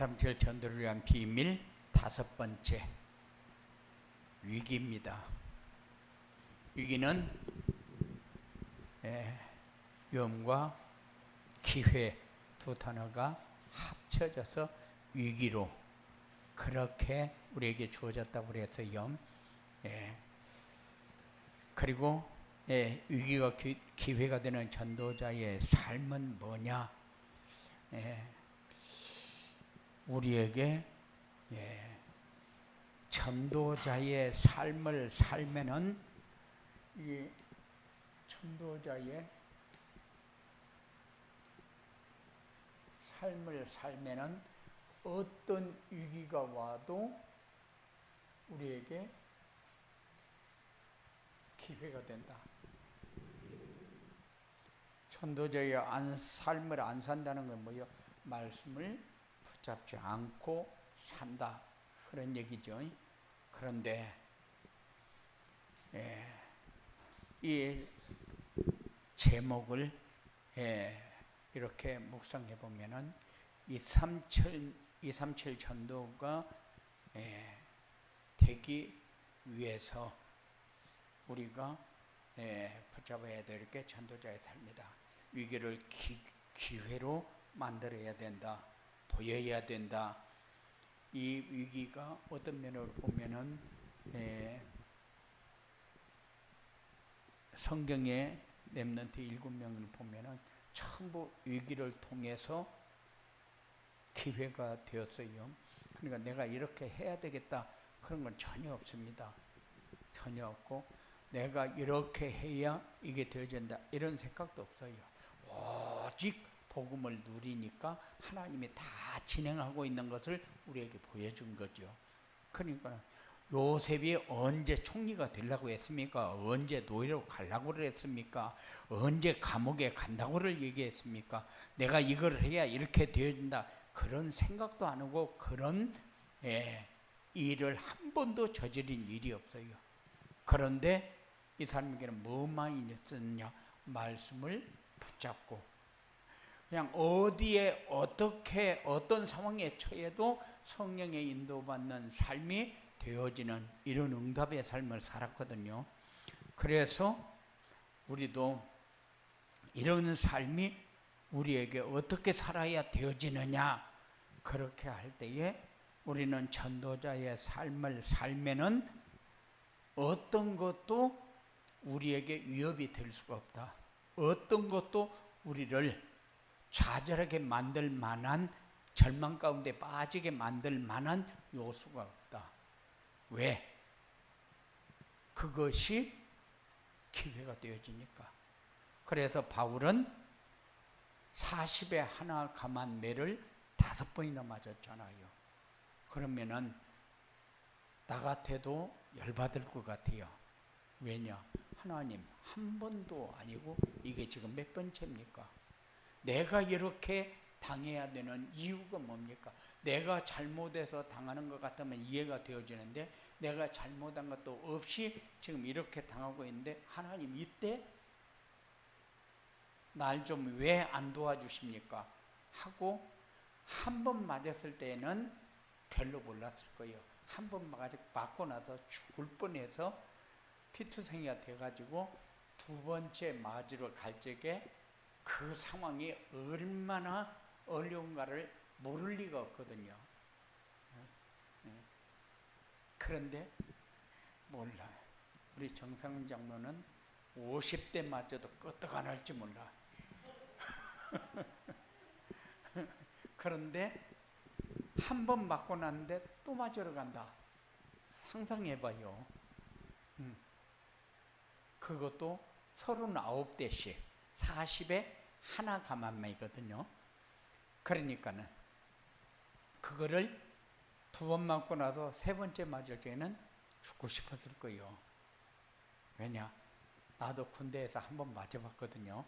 237 전도를 위한 비밀 5번째, 위기입니다. 위기는 위험과 기회 두 단어가 합쳐져서 위기로 그렇게 우리에게 주어졌다고 그랬어요. 그리고 위기가 기회가 되는 전도자의 삶은 뭐냐? 우리에게 전도자의 삶을 살면은 이 전도자의 삶을 살면은 어떤 위기가 와도 우리에게 기회가 된다. 전도자의 삶을 안 산다는 건 뭐예요? 말씀을 붙잡지 않고 산다, 그런 얘기죠. 그런데 이 제목을 이렇게 묵상해 보면은 237 전도가 되기 위해서 우리가 붙잡아야 될 게 전도자의 삶이다. 위기를 기회로 만들어야 된다, 보여야 된다. 이 위기가 어떤 면으로 보면은 성경의 렘넌트 7명을 보면은 전부 위기를 통해서 기회가 되었어요. 그러니까 내가 이렇게 해야 되겠다 그런 건 전혀 없습니다. 전혀 없고 내가 이렇게 해야 이게 되어진다 이런 생각도 없어요. 오직 복음을 누리니까 하나님이 다 진행하고 있는 것을 우리에게 보여준 거죠. 그러니까 요셉이 언제 총리가 되려고 했습니까? 언제 노예로 가려고 그랬습니까? 언제 감옥에 간다고를 얘기했습니까? 내가 이걸 해야 이렇게 되어진다 그런 생각도 안 하고 그런 일을 한 번도 저지른 일이 없어요. 그런데 이 사람에게는 뭐만 있었느냐? 말씀을 붙잡고 그냥 어디에 어떻게 어떤 상황에 처해도 성령의 인도받는 삶이 되어지는 이런 응답의 삶을 살았거든요. 그래서 우리도 이런 삶이 우리에게 어떻게 살아야 되어지느냐, 그렇게 할 때에 우리는 전도자의 삶을 살면은 어떤 것도 우리에게 위협이 될 수가 없다. 어떤 것도 우리를 좌절하게 만들 만한, 절망 가운데 빠지게 만들 만한 요소가 없다. 왜? 그것이 기회가 되어지니까. 그래서 바울은 40에 하나 감한 매를 5번이나 맞았잖아요. 그러면은 나 같아도 열받을 것 같아요. 왜냐? 하나님, 한 번도 아니고 이게 지금 몇 번째입니까? 내가 이렇게 당해야 되는 이유가 뭡니까? 내가 잘못해서 당하는 것 같으면 이해가 되어지는데 내가 잘못한 것도 없이 지금 이렇게 당하고 있는데 하나님 이때 날 좀 왜 안 도와주십니까? 하고 한 번 맞았을 때는 별로 몰랐을 거예요. 한 번 맞고 나서 죽을 뻔해서 피투성이가 돼가지고 두 번째 맞으러 갈 적에 그 상황이 얼마나 어려운가를 모를 리가 없거든요. 그런데 몰라. 우리 정상훈 장로는 50대 맞아도 끄떡 안 할지 몰라. 그런데 한 번 맞고 났는데 또 맞으러 간다. 상상해봐요. 그것도 39대씩 40에 하나 감한매거든요. 그러니까는 그거를 2번 맞고 나서 3번째 맞을 때는 죽고 싶었을 거예요. 왜냐? 나도 군대에서 한 번 맞아봤거든요.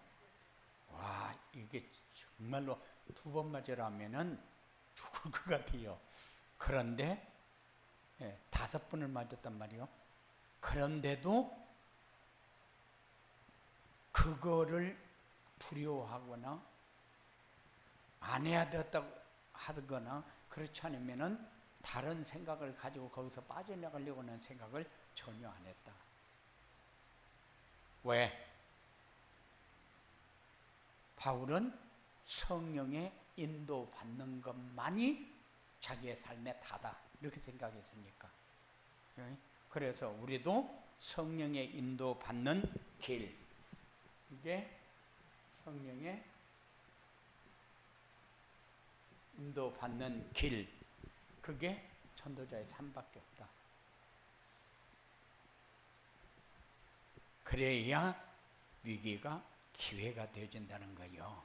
와, 이게 정말로 2번 맞으라면은 죽을 것 같아요. 그런데 5번을 맞았단 말이에요. 그런데도 그거를 두려워하거나 안 해야 되었다고 하거나 그렇지 않으면은 다른 생각을 가지고 거기서 빠져나가려고 하는 생각을 전혀 안 했다. 왜? 바울은 성령의 인도받는 것만이 자기의 삶의 다다 이렇게 생각했으니까. 그래서 우리도 성령의 인도받는 길, 이게 성령의 인도받는 길, 그게 전도자의 삶밖에 없다. 그래야 위기가 기회가 되어진다는 거예요.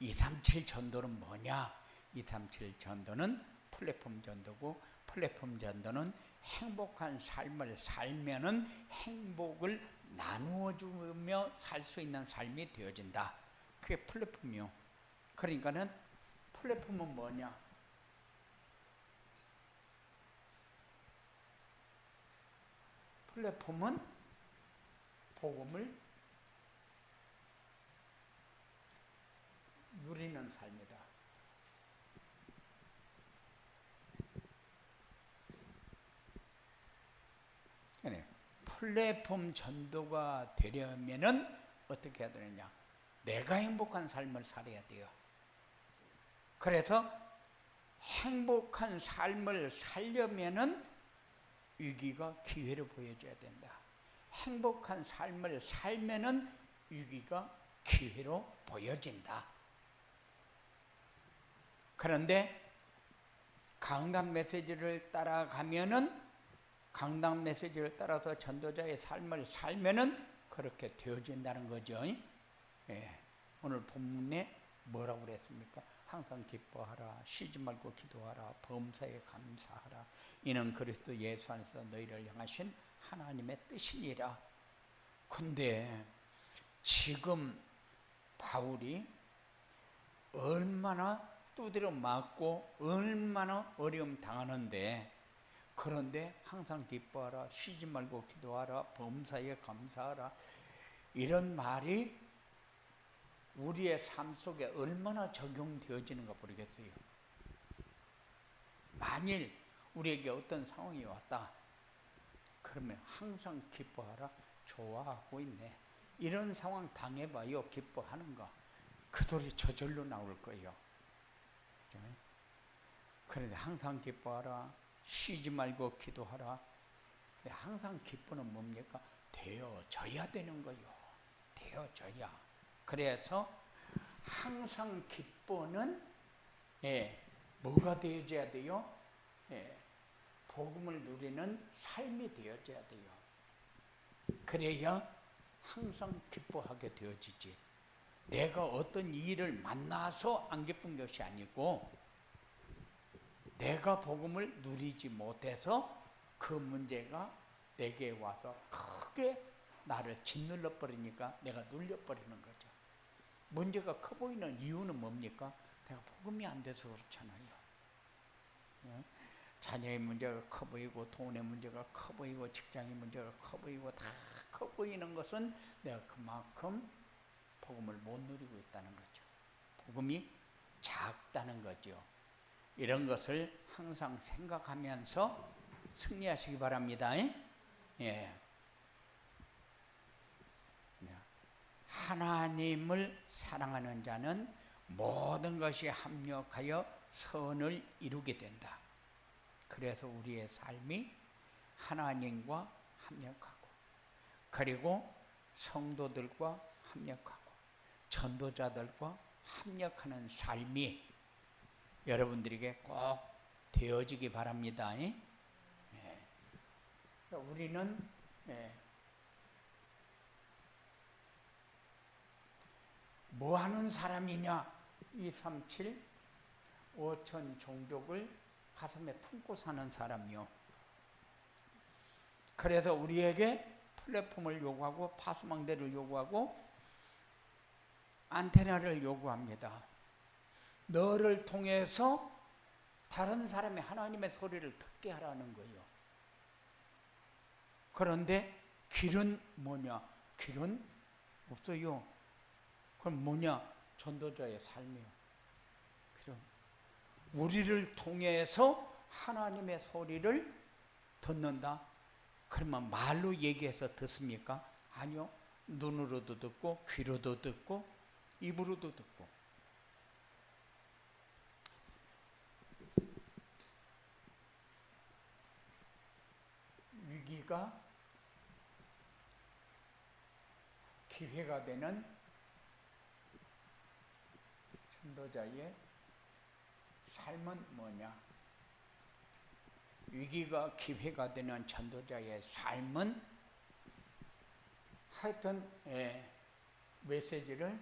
237 전도는 뭐냐? 237 전도는 플랫폼 전도고, 플랫폼 전도는 행복한 삶을 살면은 행복을 나누어 주며 살 수 있는 삶이 되어진다. 그게 플랫폼이요. 그러니까는 플랫폼은 뭐냐? 플랫폼은 복음을 누리는 삶이다. 플랫폼 전도가 되려면은 어떻게 해야 되느냐? 내가 행복한 삶을 살아야 돼요. 그래서 행복한 삶을 살려면은 위기가 기회로 보여줘야 된다. 행복한 삶을 살면은 위기가 기회로 보여진다. 그런데 강단 메시지를 따라가면은, 강단 메시지를 따라서 전도자의 삶을 살면은 그렇게 되어진다는 거죠. 예. 오늘 본문에 뭐라고 그랬습니까? 항상 기뻐하라, 쉬지 말고 기도하라, 범사에 감사하라. 이는 그리스도 예수 안에서 너희를 향하신 하나님의 뜻이니라. 근데 지금 바울이 얼마나 두드려 맞고 얼마나 어려움 당하는데, 그런데 항상 기뻐하라, 쉬지 말고 기도하라, 범사에 감사하라, 이런 말이 우리의 삶 속에 얼마나 적용되어지는가 모르겠어요. 만일 우리에게 어떤 상황이 왔다, 그러면 항상 기뻐하라, 좋아하고 있네, 이런 상황 당해봐요. 기뻐하는가? 그 소리 저절로 나올 거예요. 그런데 항상 기뻐하라, 쉬지 말고 기도하라. 근데 항상 기뻐는 뭡니까? 되어져야 되는 거예요. 되어져야. 그래서 항상 기뻐는 뭐가 되어져야 돼요? 복음을 누리는 삶이 되어져야 돼요. 그래야 항상 기뻐하게 되어지지. 내가 어떤 일을 만나서 안 기쁜 것이 아니고, 내가 복음을 누리지 못해서 그 문제가 내게 와서 크게 나를 짓눌러 버리니까 내가 눌려버리는 거죠. 문제가 커 보이는 이유는 뭡니까? 내가 복음이 안 돼서 그렇잖아요. 자녀의 문제가 커 보이고, 돈의 문제가 커 보이고, 직장의 문제가 커 보이고, 다 커 보이는 것은 내가 그만큼 복음을 못 누리고 있다는 거죠. 복음이 작다는 거죠. 이런 것을 항상 생각하면서 승리하시기 바랍니다. 예. 하나님을 사랑하는 자는 모든 것이 합력하여 선을 이루게 된다. 그래서 우리의 삶이 하나님과 합력하고, 그리고 성도들과 합력하고, 전도자들과 합력하는 삶이 여러분들에게 꼭 되어지기 바랍니다. 그래서 우리는 뭐 하는 사람이냐? 237 5천 종족을 가슴에 품고 사는 사람이요. 그래서 우리에게 플랫폼을 요구하고, 파수망대를 요구하고, 안테나를 요구합니다. 너를 통해서 다른 사람이 하나님의 소리를 듣게 하라는 거예요. 그런데 길은 뭐냐? 길은 없어요. 그럼 뭐냐? 전도자의 삶이요. 길은 우리를 통해서 하나님의 소리를 듣는다. 그러면 말로 얘기해서 듣습니까? 아니요. 눈으로도 듣고 귀로도 듣고 입으로도 듣고. 위기가 기회가 되는 전도자의 삶은 뭐냐? 위기가 기회가 되는 전도자의 삶은 하여튼 메시지를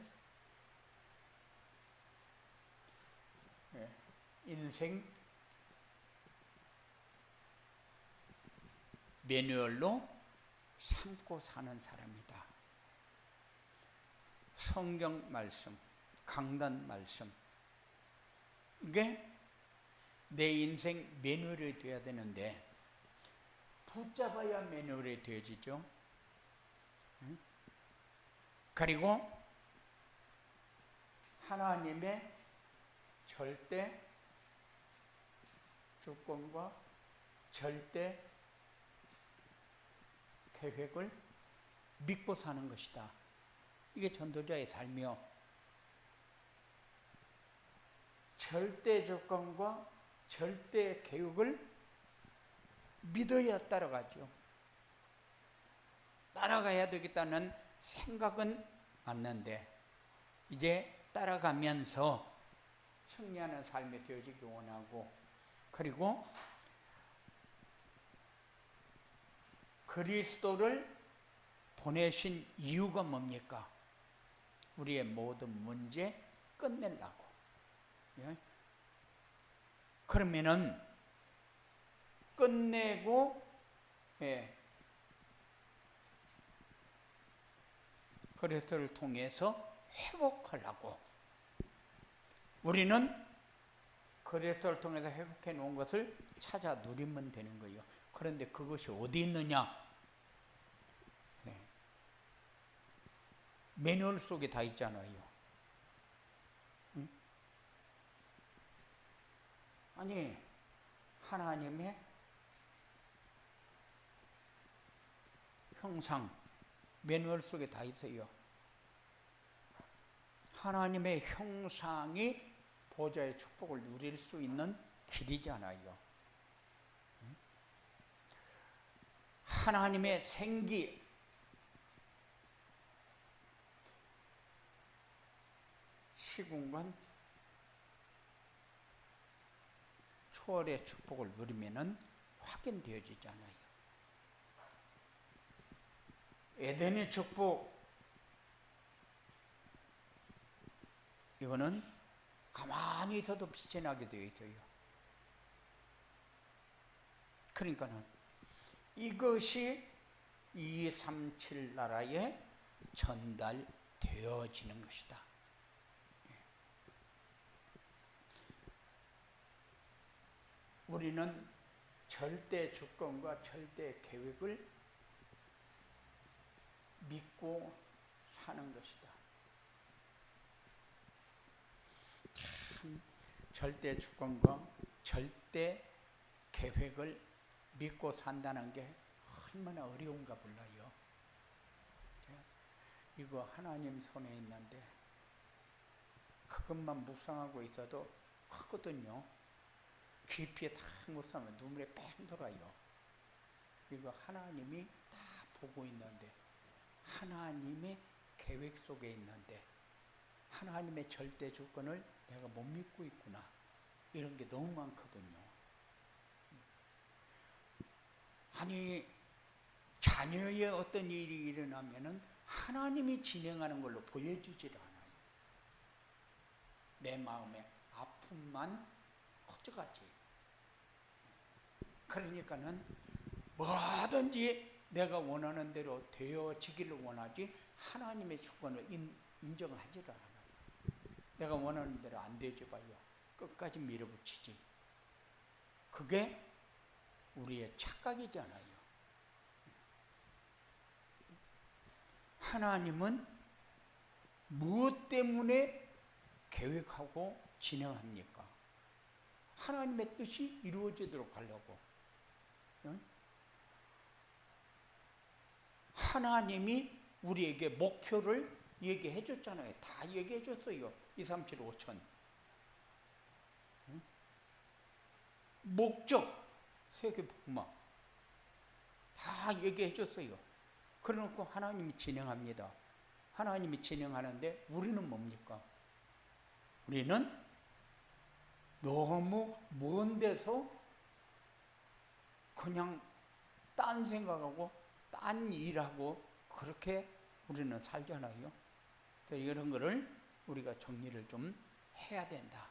인생 매뉴얼로 삼고 사는 사람이다. 성경 말씀, 강단 말씀, 이게 내 인생 매뉴얼이 되어야 되는데 붙잡아야 매뉴얼이 되어지죠. 그리고 하나님의 절대 주권과 절대 계획을 믿고 사는 것이다. 이게 전도자의 삶이요. 절대 주권과 절대 계획을 믿어야 따라가죠. 따라가야 되겠다는 생각은 맞는데 이제 따라가면서 승리하는 삶이 되어지기 원하고, 그리고 그리스도를 보내신 이유가 뭡니까? 우리의 모든 문제 끝내려고. 그러면은 끝내고 그리스도를 통해서 회복하려고. 우리는 그리스도를 통해서 회복해 놓은 것을 찾아 누리면 되는 거예요. 그런데 그것이 어디 있느냐? 매뉴얼 속에 다 있잖아요. 아니, 하나님의 형상, 매뉴얼 속에 다 있어요. 하나님의 형상이 보좌의 축복을 누릴 수 있는 길이잖아요. 하나님의 생기, 시공간 초월의 축복을 누리면은 확인되어지잖아요. 에덴의 축복, 이거는 가만히 있어도 빛이 나게 되어 있어요. 그러니까는 이것이 237 나라에 전달되어지는 것이다. 우리는 절대 주권과 절대 계획을 믿고 사는 것이다. 참 절대 주권과 절대 계획을 믿고 산다는 게 얼마나 어려운가 몰라요. 이거 하나님 손에 있는데 그것만 묵상하고 있어도 크거든요. 깊이 다 묵상하면 눈물에 뺑 돌아요. 이거 하나님이 다 보고 있는데, 하나님의 계획 속에 있는데 하나님의 절대 주권을 내가 못 믿고 있구나, 이런 게 너무 많거든요. 아니, 자녀의 어떤 일이 일어나면은 하나님이 진행하는 걸로 보여주질 않아요. 내 마음의 아픔만 커져가지. 그러니까는 뭐든지 내가 원하는 대로 되어지기를 원하지 하나님의 주권을 인정하지를 않아요. 내가 원하는 대로 안 되어져봐요. 끝까지 밀어붙이지. 그게 우리의 착각이잖아요. 하나님은 무엇 때문에 계획하고 진행합니까? 하나님의 뜻이 이루어지도록 하려고. 하나님이 우리에게 목표를 얘기해 줬잖아요. 다 얘기해 줬어요. 2, 3, 7, 5천. 목적, 세계복음화 다 얘기해 줬어요. 그래놓고 하나님이 진행합니다. 하나님이 진행하는데 우리는 뭡니까? 우리는 너무 먼 데서 그냥 딴 생각하고 딴 일하고 그렇게 우리는 살잖아요. 그래서 이런 거를 우리가 정리를 좀 해야 된다.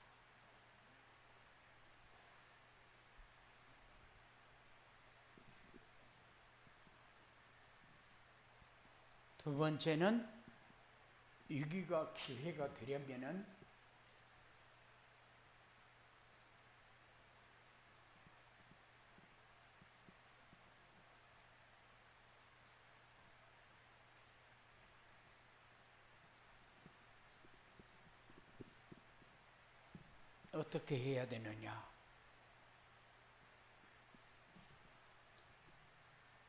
두 번째는 위기가 기회가 되려면은 어떻게 해야 되느냐?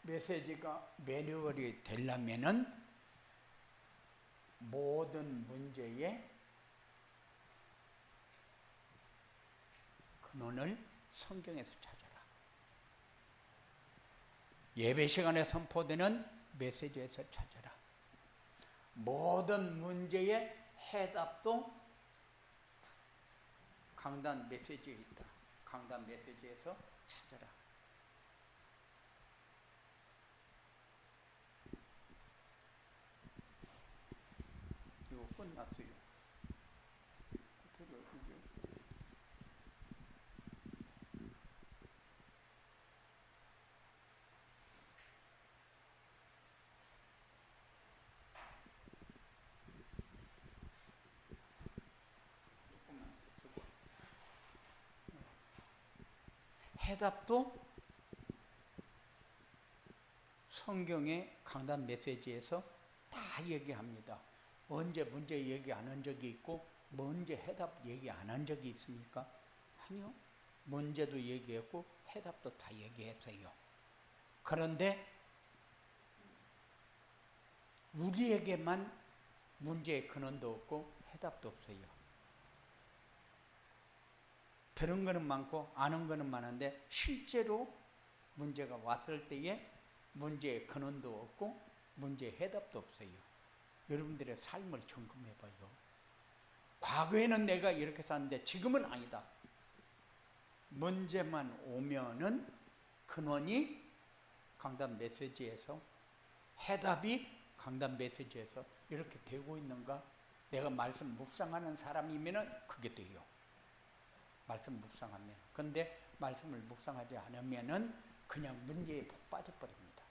메시지가 매뉴얼이 되려면은 모든 문제의 근원을 성경에서 찾아라. 예배 시간에 선포되는 메시지에서 찾아라. 모든 문제의 해답도 강단 메시지에 있다. 강단 메시지에서 찾아라. 이거 끝났어요. 해답도 성경의 강단 메시지에서 다 얘기합니다. 언제 문제 얘기 안 한 적이 있고 문제 해답 얘기 안 한 적이 있습니까? 아니요. 문제도 얘기했고 해답도 다 얘기했어요. 그런데 우리에게만 문제의 근원도 없고 해답도 없어요. 들은 거는 많고 아는 거는 많은데 실제로 문제가 왔을 때에 문제의 근원도 없고 문제의 해답도 없어요. 여러분들의 삶을 점검해 봐요. 과거에는 내가 이렇게 샀는데 지금은 아니다. 문제만 오면은 근원이 강단 메시지에서, 해답이 강단 메시지에서 이렇게 되고 있는가? 내가 말씀 묵상하는 사람이면은 그게 돼요. 말씀 묵상하면. 근데 말씀을 묵상하지 않으면은 그냥 문제에 폭 빠져버립니다.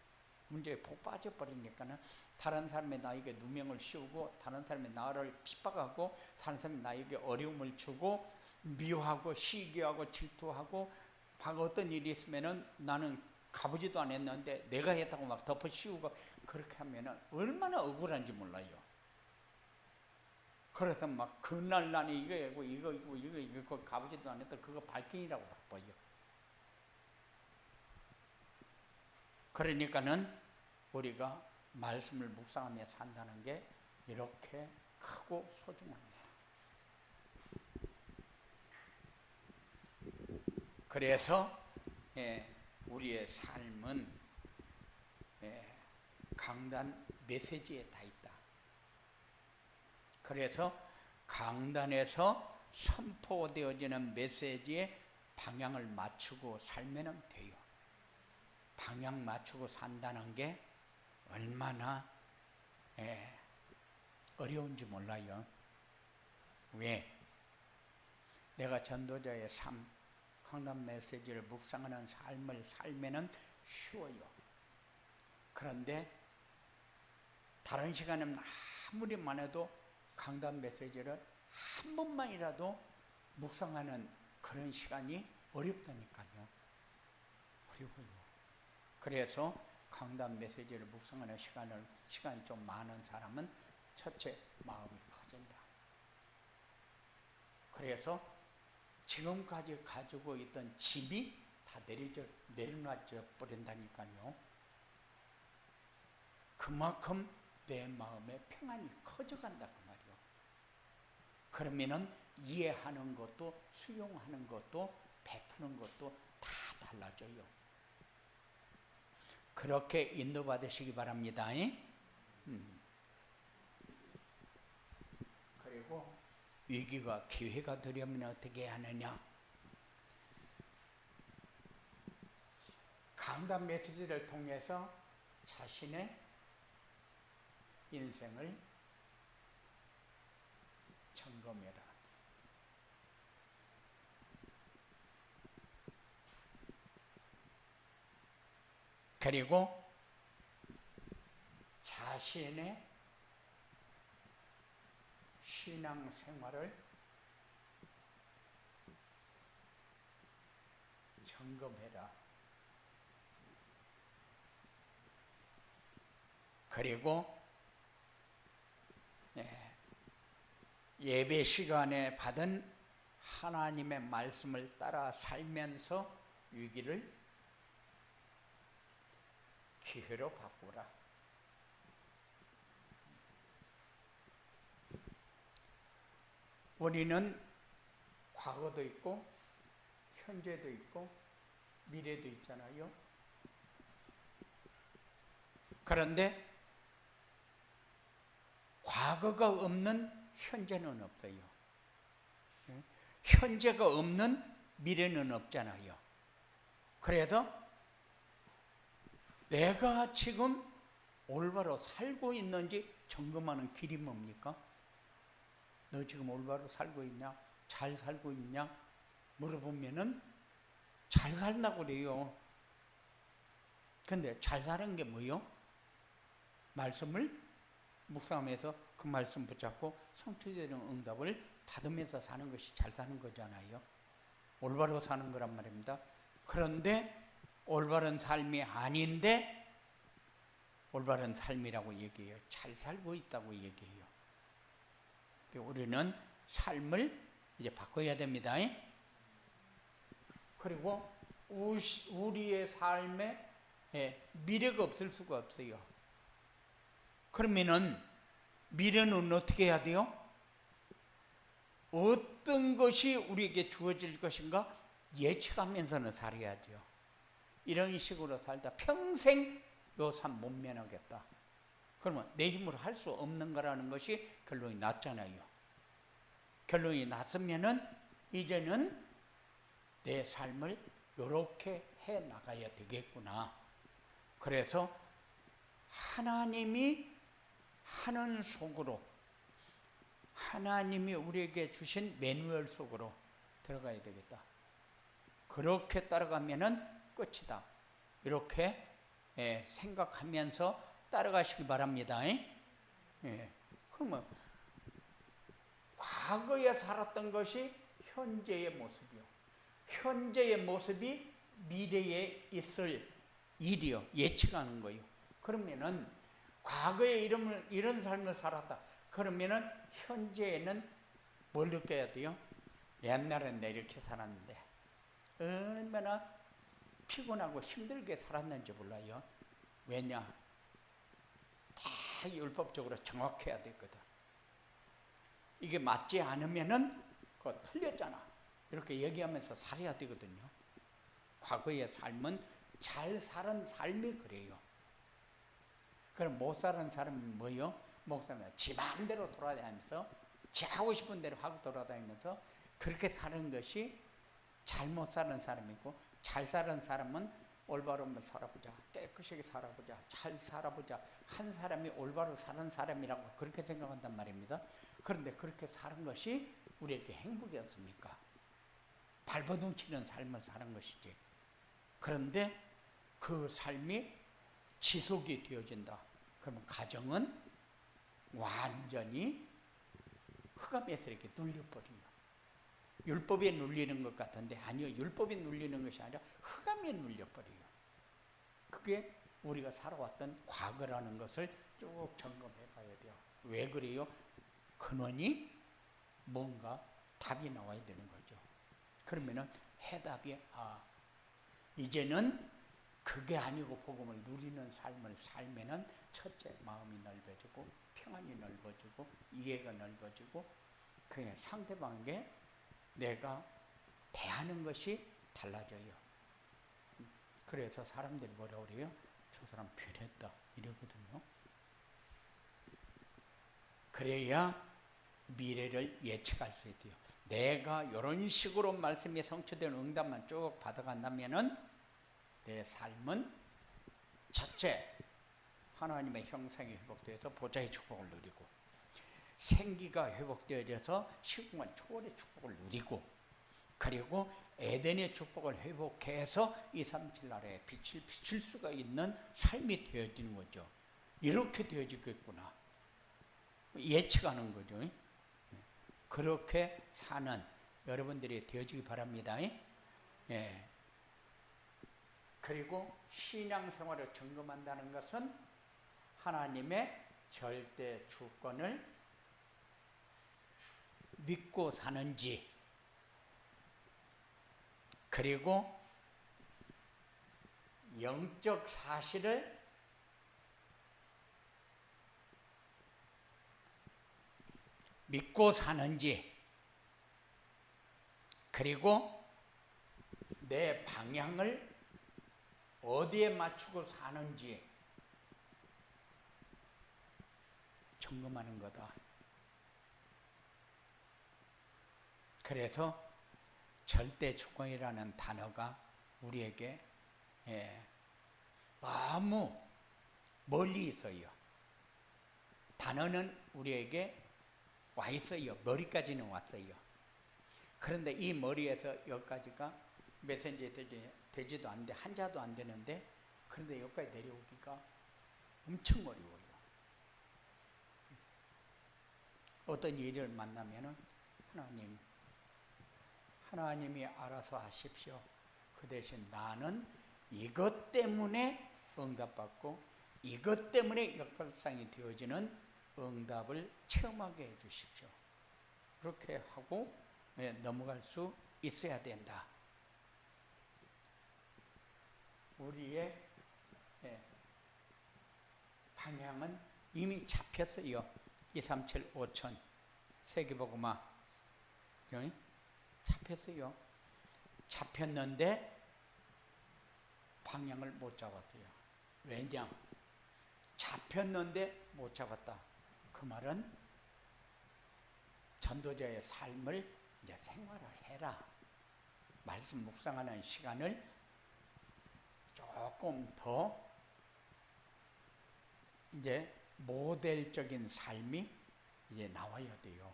문제에 폭 빠져버리니까는 다른 사람의 나에게 누명을 씌우고, 다른 사람의 나를 핍박하고, 다른 사람의 나에게 어려움을 주고, 미워하고, 시기하고, 질투하고, 어떤 일이 있으면은 나는 가보지도 않았는데 내가 했다고 막 덮어 씌우고, 그렇게 하면은 얼마나 억울한지 몰라요. 그래서 막 그날 나는 이거 가보지도 않았다, 그거 발견이라고 바빠요. 그러니까는 우리가 말씀을 묵상하며 산다는 게 이렇게 크고 소중합니다. 그래서 우리의 삶은 강단 메시지에 다 있다. 그래서 강단에서 선포되어지는 메시지에 방향을 맞추고 살면 돼요. 방향 맞추고 산다는 게 얼마나 어려운지 몰라요. 왜? 내가 전도자의 삶, 강단 메시지를 묵상하는 삶을 살면은 쉬워요. 그런데 다른 시간에는 아무리 많아도 강단 메시지를 한 번만이라도 묵상하는 그런 시간이 어렵다니까요. 어려워요. 그래서 강단 메시지를 묵상하는 시간이 좀 많은 사람은 첫째, 마음이 커진다. 그래서 지금까지 가지고 있던 짐이 다 내려놔져 버린다니까요. 그만큼 내 마음의 평안이 커져간다 그 말이요. 그러면은 이해하는 것도 수용하는 것도 베푸는 것도 다 달라져요. 그렇게 인도받으시기 바랍니다. 그리고 위기가 기회가 되려면 어떻게 하느냐? 강단 메시지를 통해서 자신의 인생을 점검해라. 그리고 자신의 신앙생활을 점검해라. 그리고 예배 시간에 받은 하나님의 말씀을 따라 살면서 위기를 기회로 바꾸라. 우리는 과거도 있고 현재도 있고 미래도 있잖아요. 그런데 과거가 없는 현재는 없어요. 현재가 없는 미래는 없잖아요. 그래서 내가 지금 올바로 살고 있는지 점검하는 길이 뭡니까? 너 지금 올바로 살고 있냐? 잘 살고 있냐? 물어보면은 잘 산다고 그래요. 근데 잘 사는 게 뭐요? 말씀을 묵상하면서 그 말씀 붙잡고 성취되는 응답을 받으면서 사는 것이 잘 사는 거잖아요. 올바로 사는 거란 말입니다. 그런데 올바른 삶이 아닌데 올바른 삶이라고 얘기해요. 잘 살고 있다고 얘기해요. 우리는 삶을 이제 바꿔야 됩니다. 그리고 우리의 삶에 미래가 없을 수가 없어요. 그러면은 미래는 어떻게 해야 돼요? 어떤 것이 우리에게 주어질 것인가 예측하면서는 살아야죠. 이런 식으로 살다 평생 요 삶 못 면하겠다. 그러면 내 힘으로 할 수 없는 거라는 것이 결론이 났잖아요. 결론이 났으면은 이제는 내 삶을 이렇게 해 나가야 되겠구나. 그래서 하나님이 하는 속으로, 하나님이 우리에게 주신 매뉴얼 속으로 들어가야 되겠다. 그렇게 따라가면은 끝이다. 이렇게 생각하면서 따라가시기 바랍니다. 그러면 과거에 살았던 것이 현재의 모습이요. 현재의 모습이 미래에 있을 일이요. 예측하는 거예요. 그러면은 과거에 이런 삶을 살았다. 그러면은 현재에는 뭘 느껴야 돼요? 옛날엔 내 이렇게 살았는데 얼마나 피곤하고 힘들게 살았는지 몰라요. 왜냐? 다 율법적으로 정확해야 되거든. 이게 맞지 않으면은 그거 틀렸잖아. 이렇게 얘기하면서 살아야 되거든요. 과거의 삶은 잘 살은 삶이 그래요. 그럼 못 사는 사람은 뭐예요? 목사님 지 마음대로 돌아다니면서 지 하고 싶은 대로 하고 돌아다니면서 그렇게 사는 것이 잘못 사는 사람이고, 잘 사는 사람은 올바로 살아보자, 깨끗하게 살아보자, 잘 살아보자. 한 사람이 올바로 사는 사람이라고 그렇게 생각한단 말입니다. 그런데 그렇게 사는 것이 우리에게 행복이었습니까? 발버둥 치는 삶을 사는 것이지. 그런데 그 삶이 지속이 되어진다. 그러면 가정은 완전히 흑암에서 이렇게 눌려버려요. 율법에 눌리는 것 같은데 아니요. 율법에 눌리는 것이 아니라 흑암에 눌려버려요. 그게 우리가 살아왔던 과거라는 것을 쭉 점검해 봐야 돼요. 왜 그래요? 근원이 뭔가 답이 나와야 되는 거죠. 그러면은 해답이 이제는 그게 아니고 복음을 누리는 삶을 살면은 첫째 마음이 넓어지고 평안이 넓어지고 이해가 넓어지고 그게 상대방에게 내가 대하는 것이 달라져요. 그래서 사람들이 뭐라 그래요? 저 사람 변했다 이러거든요. 그래야 미래를 예측할 수 있어요. 내가 이런 식으로 말씀이 성취되는 응답만 쭉 받아간다면은 내 삶은 첫째 하나님의 형상이 회복되어서 보좌의 축복을 누리고 생기가 회복되어져서 시공간 초월의 축복을 누리고 그리고 에덴의 축복을 회복해서 237 나라에 빛을 비출 수가 있는 삶이 되어지는 거죠. 이렇게 되어지겠구나 예측하는 거죠. 그렇게 사는 여러분들이 되어지기 바랍니다. 예. 그리고 신앙생활을 점검한다는 것은 하나님의 절대 주권을 믿고 사는지 그리고 영적 사실을 믿고 사는지 그리고 내 방향을 어디에 맞추고 사는지 점검하는 거다. 그래서 절대 주권이라는 단어가 우리에게 너무 멀리 있어요. 단어는 우리에게 와 있어요. 머리까지는 왔어요. 그런데 이 머리에서 여기까지가 몇 센치 되지도 않는데 한자도 안 되는데 그런데 여기까지 내려오기가 엄청 어려워요. 어떤 일을 만나면은 하나님이 알아서 하십시오. 그 대신 나는 이것 때문에 응답받고 이것 때문에 역발상이 되어지는 응답을 체험하게 해 주십시오. 그렇게 하고 넘어갈 수 있어야 된다. 우리의 방향은 이미 잡혔어요. 237 5천 세계복음화 잡혔어요. 잡혔는데 방향을 못 잡았어요. 왜냐? 잡혔는데 못 잡았다. 그 말은 전도자의 삶을 이제 생활을 해라. 말씀 묵상하는 시간을 조금 더 이제 모델적인 삶이 이제 나와야 돼요.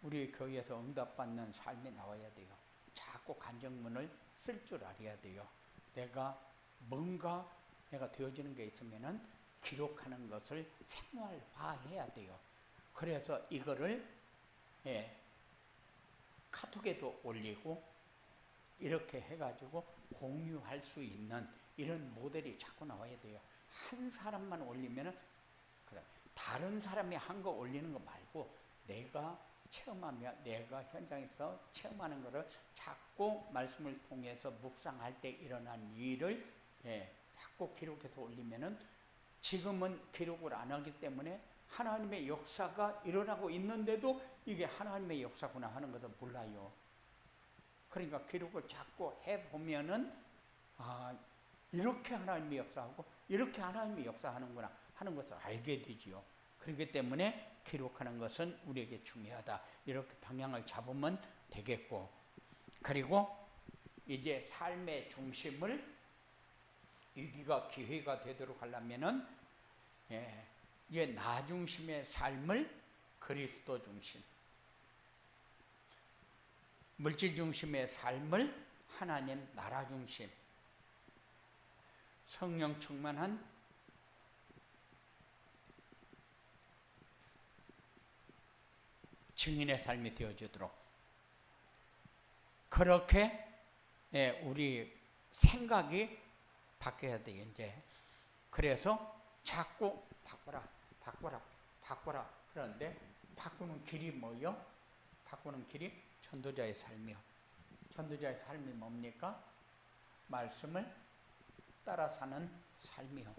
우리 교회에서 응답받는 삶이 나와야 돼요. 자꾸 간증문을 쓸 줄 알아야 돼요. 내가 뭔가 내가 되어지는 게 있으면은 기록하는 것을 생활화해야 돼요. 그래서 이거를 카톡에도 올리고 이렇게 해가지고 공유할 수 있는 이런 모델이 자꾸 나와야 돼요. 한 사람만 올리면은 다른 사람이 한 거 올리는 거 말고 내가 체험하며 내가 현장에서 체험하는 거를 자꾸 말씀을 통해서 묵상할 때 일어난 일을 자꾸 기록해서 올리면은 지금은 기록을 안 하기 때문에 하나님의 역사가 일어나고 있는데도 이게 하나님의 역사구나 하는 것을 몰라요. 그러니까 기록을 자꾸 해보면은 이렇게 하나님의 역사하고 이렇게 하나님의 역사하는구나 하는 것을 알게 되지요. 그렇기 때문에 기록하는 것은 우리에게 중요하다. 이렇게 방향을 잡으면 되겠고, 그리고 이제 삶의 중심을 위기가 기회가 되도록 하려면은 이제 나 중심의 삶을 그리스도 중심, 물질 중심의 삶을 하나님 나라 중심, 성령 충만한 증인의 삶이 되어지도록 그렇게 우리 생각이 바뀌어야 돼요. 이제 그래서 자꾸 바꿔라 그러는데 바꾸는 길이 뭐요? 바꾸는 길이 전도자의 삶이요. 전도자의 삶이 뭡니까? 말씀을 따라 사는 삶이요.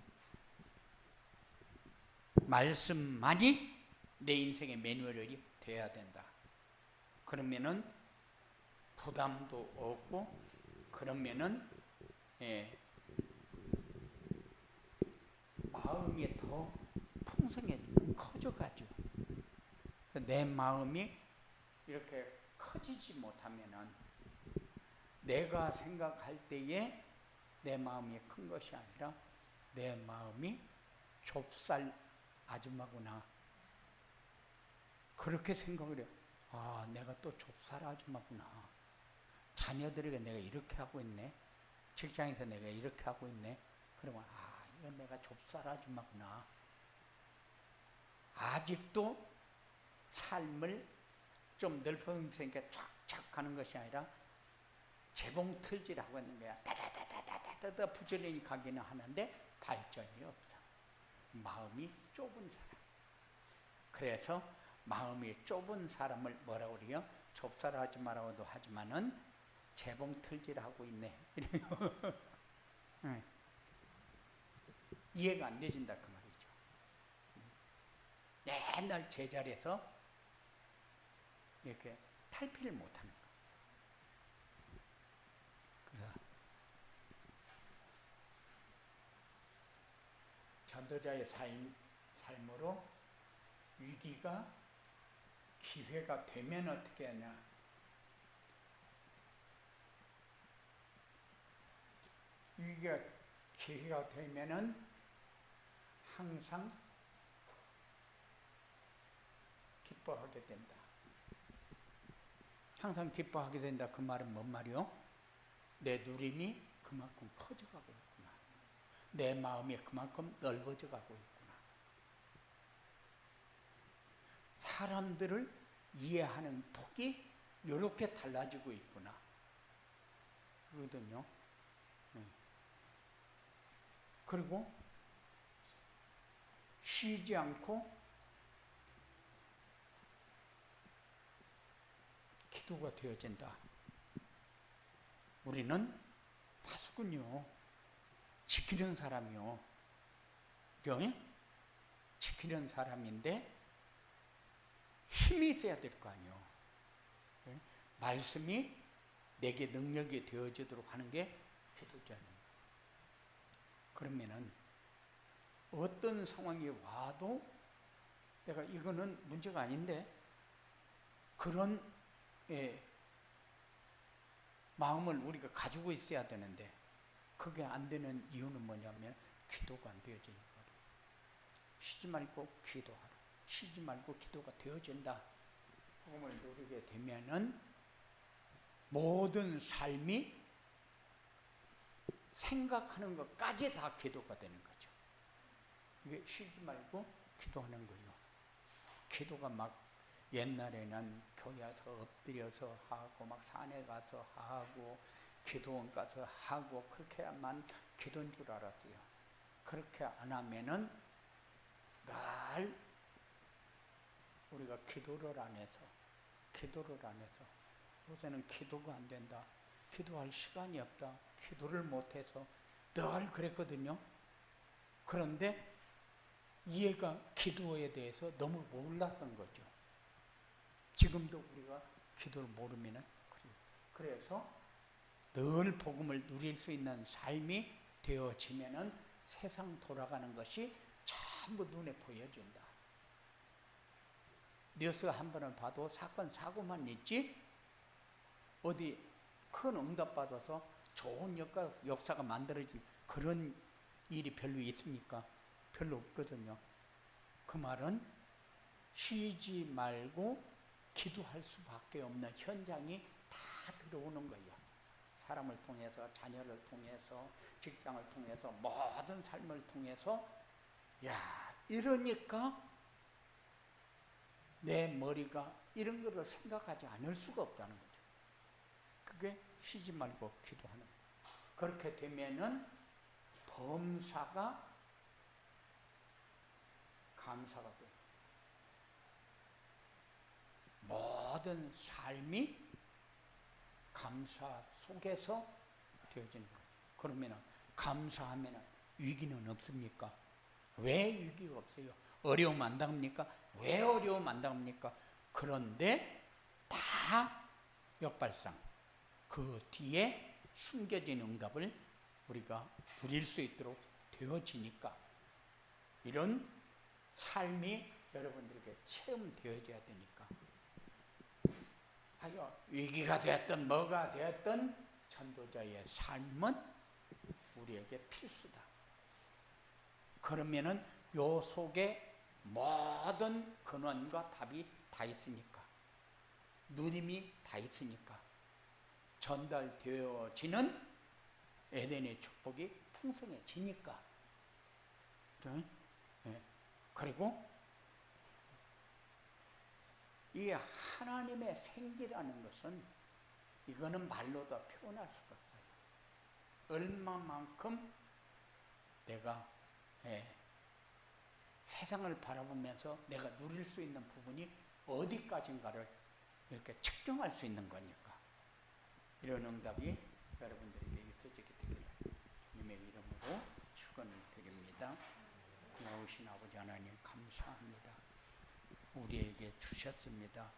말씀만이 내 인생의 매뉴얼이 되어야 된다. 그러면은 부담도 없고, 그러면은 마음이 더 풍성해지고 커져가죠. 내 마음이 이렇게 커지지 못하면은 내가 생각할 때에 내 마음이 큰 것이 아니라 내 마음이 좁쌀 아줌마구나, 그렇게 생각을 해요. 아, 내가 또 좁쌀 아줌마구나. 자녀들에게 내가 이렇게 하고 있네. 직장에서 내가 이렇게 하고 있네. 그러면 아, 이건 내가 좁쌀 아줌마구나. 아직도 삶을 좀 넓으니까 쫙쫙 가는 것이 아니라 재봉틀질하고 있는 거야. 다다다다다다다 부지런히 가기는 하는데 발전이 없어. 마음이 좁은 사람. 그래서 마음이 좁은 사람을 뭐라고 그래요? 좁쌀 아줌마라고도 하지만은 재봉틀질하고 있네. 응. 이해가 안 되진다 그 말이죠. 맨날 제자리에서 이렇게 탈피를 못하는 거. 그래서 전도자의 삶으로 위기가 기회가 되면 어떻게 하냐? 위기가 기회가 되면은 항상 기뻐하게 된다. 항상 기뻐하게 된다. 그 말은 뭔 말이요? 내 누림이 그만큼 커져가고 있구나. 내 마음이 그만큼 넓어져 가고 있구나. 사람들을 이해하는 폭이 이렇게 달라지고 있구나. 그러거든요. 그리고 쉬지 않고 기도가 되어진다. 우리는 파수꾼이요. 지키는 사람이요. 지키는 사람인데 힘이 있어야 될 거 아니요. 말씀이 내게 능력이 되어지도록 하는 게 기도잖아요. 그러면은 어떤 상황이 와도 내가 이거는 문제가 아닌데 그런 마음을 우리가 가지고 있어야 되는데 그게 안 되는 이유는 뭐냐면 기도가 안 되어지는 거예요. 쉬지 말고 기도하라. 쉬지 말고 기도가 되어진다. 복음을 누리게 되면은 모든 삶이 생각하는 것까지 다 기도가 되는 거죠. 이게 쉬지 말고 기도하는 거예요. 기도가 막 옛날에는 교회 와서 엎드려서 하고 막 산에 가서 하고 기도원 가서 하고 그렇게만 기도인 줄 알았어요. 그렇게 안 하면은 늘 우리가 기도를 안 해서 요새는 기도가 안 된다. 기도할 시간이 없다. 기도를 못해서 늘 그랬거든요. 그런데 이해가 기도에 대해서 너무 몰랐던 거죠. 지금도 우리가 기도를 모르면은 그래요. 그래서 늘 복음을 누릴 수 있는 삶이 되어지면은 세상 돌아가는 것이 전부 눈에 보여진다. 뉴스 한 번을 봐도 사건 사고만 있지 어디 큰 응답 받아서 좋은 역사가 만들어진 그런 일이 별로 있습니까? 별로 없거든요. 그 말은 쉬지 말고 기도할 수밖에 없는 현장이 다 들어오는 거예요. 사람을 통해서, 자녀를 통해서, 직장을 통해서, 모든 삶을 통해서. 야, 이러니까 내 머리가 이런 거를 생각하지 않을 수가 없다는 거죠. 그게 쉬지 말고 기도하는 거예요. 그렇게 되면은 범사가 감사가 돼요. 모든 삶이 감사 속에서 되어지는 거죠. 그러면 감사하면 위기는 없습니까? 왜 위기가 없어요? 어려움 안 당합니까? 왜 어려움 안 당합니까? 그런데 다 역발상 그 뒤에 숨겨진 응답을 우리가 누릴 수 있도록 되어지니까 이런 삶이 여러분들에게 체험되어져야 되니까 위기가 되었든 뭐가 되었든 전도자의 삶은 우리에게 필수다. 그러면은 요 속에 모든 근원과 답이 다 있으니까 누림이 다 있으니까 전달되어지는 에덴의 축복이 풍성해지니까. 그리고 이 하나님의 생기라는 것은 이거는 말로도 표현할 수가 없어요. 얼마만큼 내가 세상을 바라보면서 내가 누릴 수 있는 부분이 어디까지인가를 이렇게 측정할 수 있는 거니까 이런 응답이 여러분들에게 있어지게 되기를 주님의 이름으로 축원드립니다. 고마우신 아버지 하나님 감사합니다. 우리에게 주셨습니다.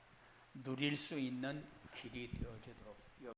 누릴 수 있는 길이 되어지도록